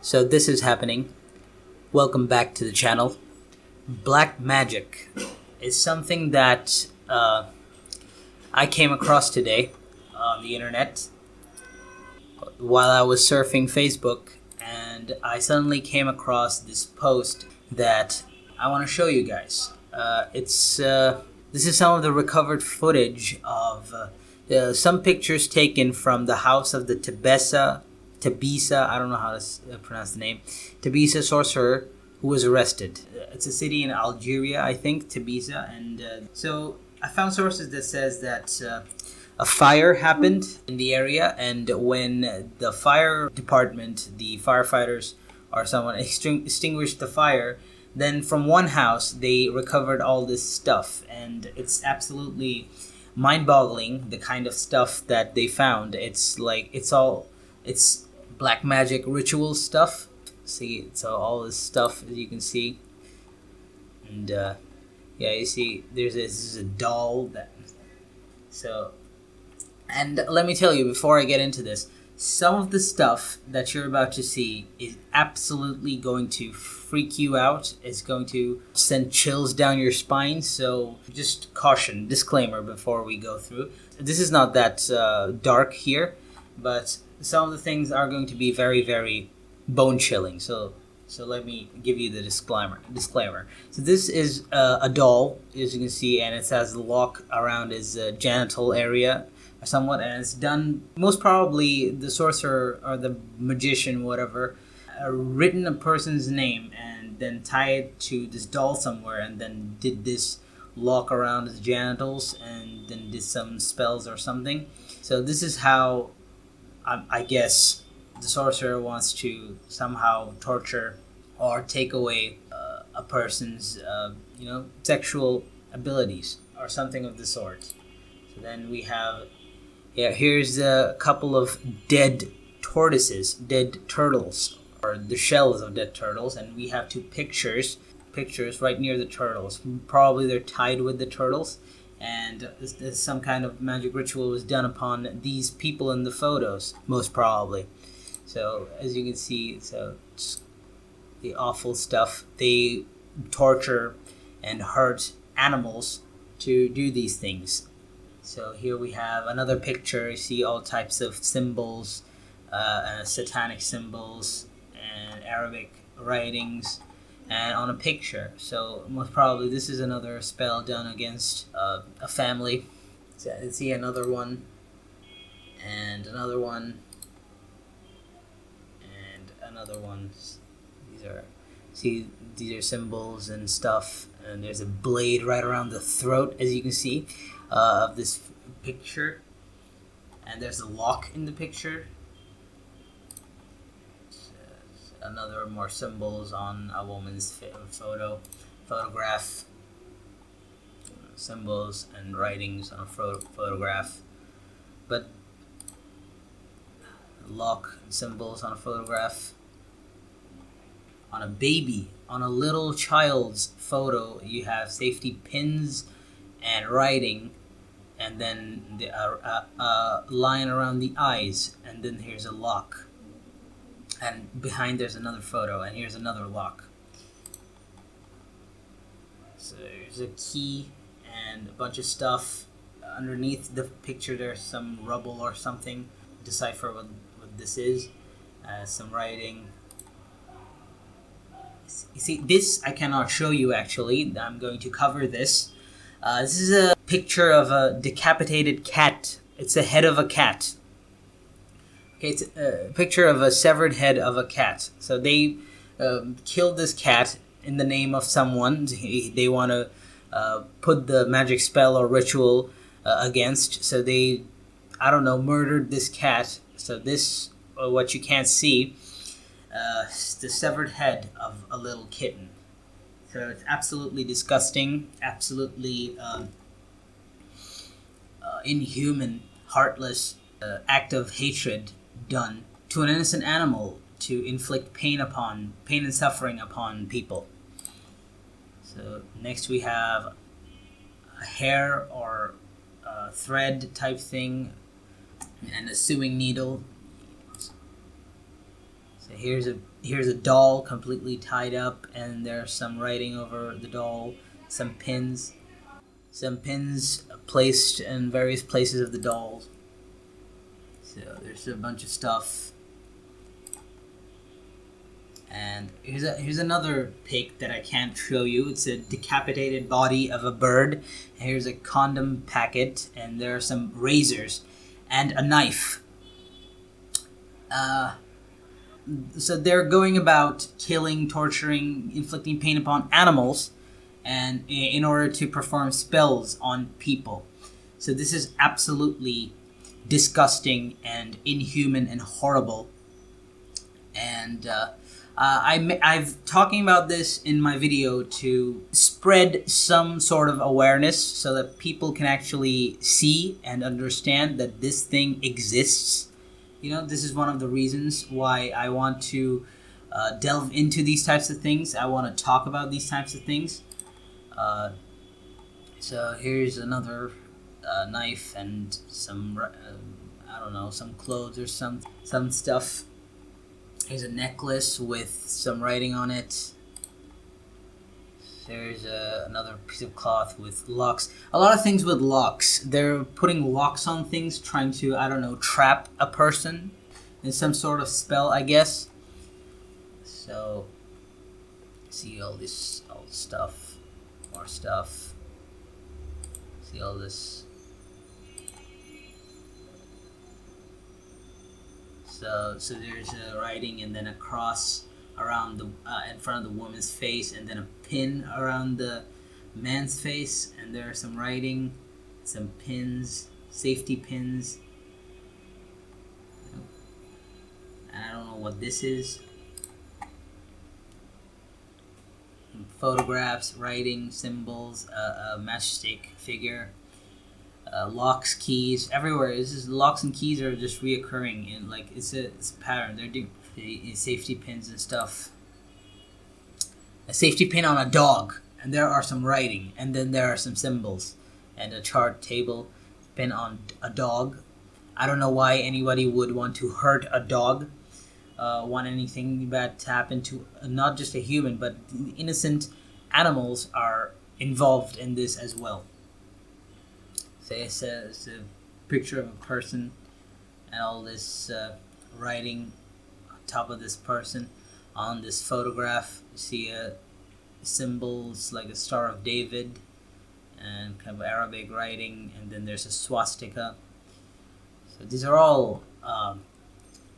So this is happening. Welcome back to the channel. Black magic is something that I came across today on the internet while I was surfing Facebook, and I suddenly came across this post that I want to show you guys. This is some of the recovered footage of some pictures taken from the house of the Tabisa, I don't know how to pronounce the name, Tabisa sorcerer who was arrested. It's a city in Algeria, I think, Tabisa, and so I found sources that says that a fire happened in the area, and when the fire department, the firefighters or someone extinguished the fire, then from one house they recovered all this stuff, and it's absolutely mind-boggling the kind of stuff that they found. It's black magic ritual stuff. See, so all this stuff, as you can see, and yeah, you see, this is a doll that. So, and let me tell you before I get into this, some of the stuff that you're about to see is absolutely going to freak you out. It's going to send chills down your spine. So just caution, disclaimer before we go through. This is not that dark here, but some of the things are going to be very, very bone chilling. So let me give you the disclaimer. So this is a doll, as you can see, and it has the lock around his genital area somewhat, and it's done, most probably the sorcerer or the magician, whatever, written a person's name and then tied it to this doll somewhere, and then did this lock around his genitals and then did some spells or something. So this is how I guess the sorcerer wants to somehow torture or take away a person's sexual abilities or something of the sort. So then we have, here's a couple of dead turtles, or the shells of dead turtles, and we have two pictures right near the turtles. Probably they're tied with the turtles, and some kind of magic ritual was done upon these people in the photos, most probably. So as you can see, so it's the awful stuff. They torture and hurt animals to do these things. So here we have another picture. You see all types of symbols, satanic symbols and Arabic writings, and on a picture. So most probably this is another spell done against a family. So you see another one, and another one, and another one. These are symbols and stuff, and there's a blade right around the throat, as you can see, of this picture, and there's a lock in the picture. Another more symbols on a woman's photograph, symbols and writings on a photograph, but lock and symbols on a photograph. On a baby, on a little child's photo, you have safety pins and writing, and then the line around the eyes, and then here's a lock, and behind there's another photo, and here's another lock. So there's a key and a bunch of stuff. Underneath the picture there's some rubble or something. Decipher what this is. Some writing. You see, this I cannot show you actually. I'm going to cover this. This is a picture of a decapitated cat. It's the head of a cat. Okay, it's a picture of a severed head of a cat. So they killed this cat in the name of someone they want to put the magic spell or ritual against. So they, I don't know, murdered this cat. So this, what you can't see, the severed head of a little kitten. So it's absolutely disgusting, absolutely inhuman, heartless act of hatred done to an innocent animal to inflict pain and suffering upon people. So next we have a hair or a thread type thing and a sewing needle. So here's a doll completely tied up, and there's some writing over the doll, some pins placed in various places of the dolls. So there's a bunch of stuff. And here's another pic that I can't show you. It's a decapitated body of a bird. Here's a condom packet, and there are some razors and a knife. So they're going about killing, torturing, inflicting pain upon animals, and in order to perform spells on people. So this is absolutely disgusting and inhuman and horrible. And I've talking about this in my video to spread some sort of awareness so that people can actually see and understand that this thing exists. You know, this is one of the reasons why I want to delve into these types of things. I want to talk about these types of things. So here's another knife and some, I don't know, some clothes or some stuff. Here's a necklace with some writing on it. There's another piece of cloth with locks. A lot of things with locks. They're putting locks on things, trying to, I don't know, trap a person in some sort of spell, I guess. So, see all this stuff, more stuff. See all this. So there's a writing and then a cross around the in front of the woman's face, and then a pin around the man's face, and there are some writing, some pins, safety pins, and I don't know what this is. Photographs, writing, symbols, a matchstick figure, locks, keys, everywhere. This is locks and keys are just reoccurring in like it's a pattern. They're doing safety pins and stuff. A safety pin on a dog, and there are some writing, and then there are some symbols, and a chart table pin on a dog. I don't know why anybody would want to hurt a dog, want anything bad to happen to not just a human, but innocent animals are involved in this as well. So it's a picture of a person, and all this writing on top of this person. On this photograph, you see symbols like a Star of David and kind of Arabic writing, and then there's a swastika. So these are all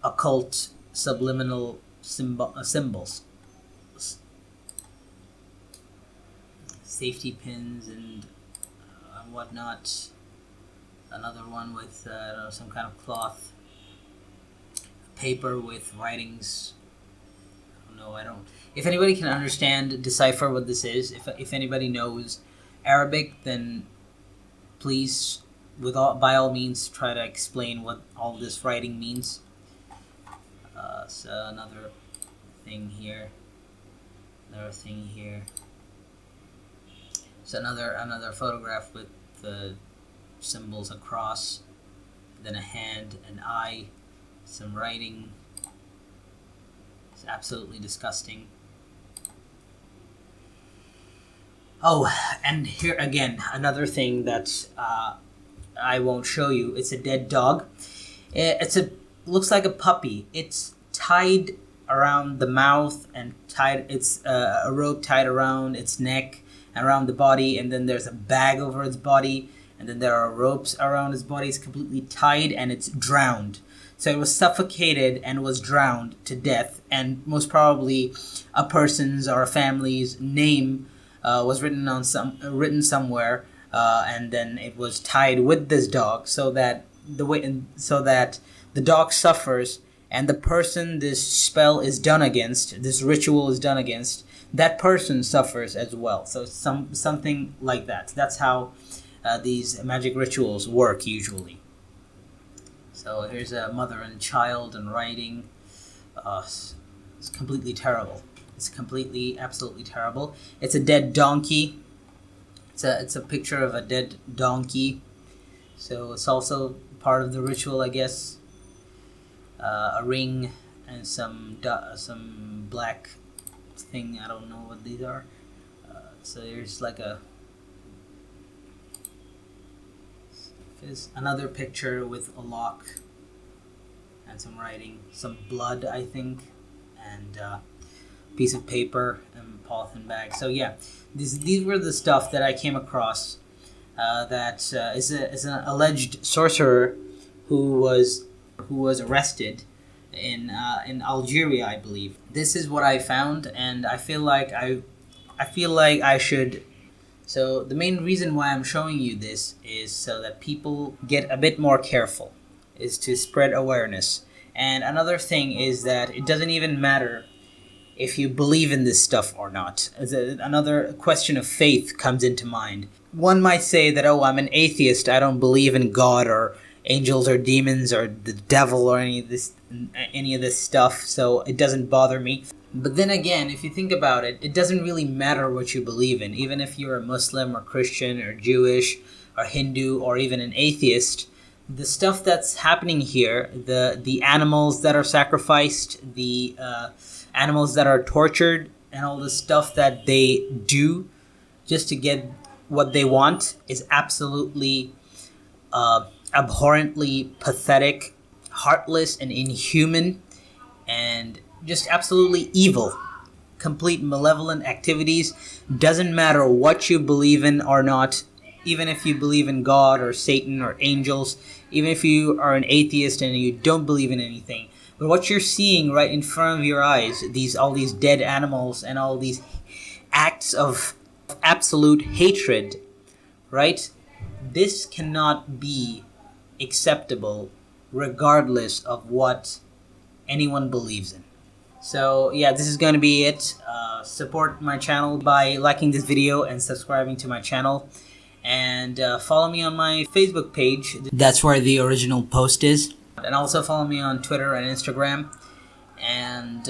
occult subliminal symbols. Safety pins and whatnot. Another one with some kind of cloth. Paper with writings. I don't. If anybody can understand, decipher what this is, if anybody knows Arabic, then please, by all means, try to explain what all this writing means. So another thing here. Another thing here. So another photograph with the symbols, a cross, then a hand, an eye, some writing. It's absolutely disgusting. Oh, and here again, another thing that I won't show you. It's a dead dog. Looks like a puppy. It's tied around the mouth and it's a rope tied around its neck and around the body, and then there's a bag over its body, and then there are ropes around its body. It's completely tied and it's drowned. So it was suffocated and was drowned to death, and most probably a person's or a family's name was written somewhere, and then it was tied with this dog, so that the dog suffers, and the person this spell is done against, this ritual is done against, that person suffers as well. So something like that. That's how these magic rituals work usually. So here's a mother and child and writing. It's completely terrible. It's completely, absolutely terrible. It's a dead donkey. It's a picture of a dead donkey. So it's also part of the ritual, I guess. A ring and some black thing. I don't know what these are. So there's like another picture with a lock and some writing, some blood, I think, and piece of paper and polythene bag. So yeah, these were the stuff that I came across. That is an alleged sorcerer who was arrested in Algeria, I believe. This is what I found, and I feel like I should. So the main reason why I'm showing you this is so that people get a bit more careful, is to spread awareness. And another thing is that it doesn't even matter if you believe in this stuff or not. Another question of faith comes into mind. One might say that, oh, I'm an atheist, I don't believe in God or angels or demons or the devil or any of this stuff, so it doesn't bother me. But then again, if you think about it, it doesn't really matter what you believe in. Even if you're a Muslim or Christian or Jewish or Hindu or even an atheist, the stuff that's happening here, the animals that are sacrificed, the animals that are tortured, and all the stuff that they do just to get what they want is absolutely abhorrently pathetic, heartless, and inhuman, and just absolutely evil. Complete malevolent activities. Doesn't matter what you believe in or not, even if you believe in God or Satan or angels, even if you are an atheist and you don't believe in anything. But what you're seeing right in front of your eyes, all these dead animals and all these acts of absolute hatred, right? This cannot be acceptable regardless of what anyone believes in. So yeah, this is going to be it. Support my channel by liking this video and subscribing to my channel. And follow me on my Facebook page. That's where the original post is. And also follow me on Twitter and Instagram. And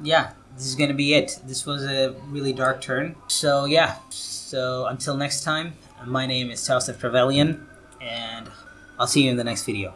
yeah, this is going to be it. This was a really dark turn. So yeah, so until next time, my name is TAUSIF, and I'll see you in the next video.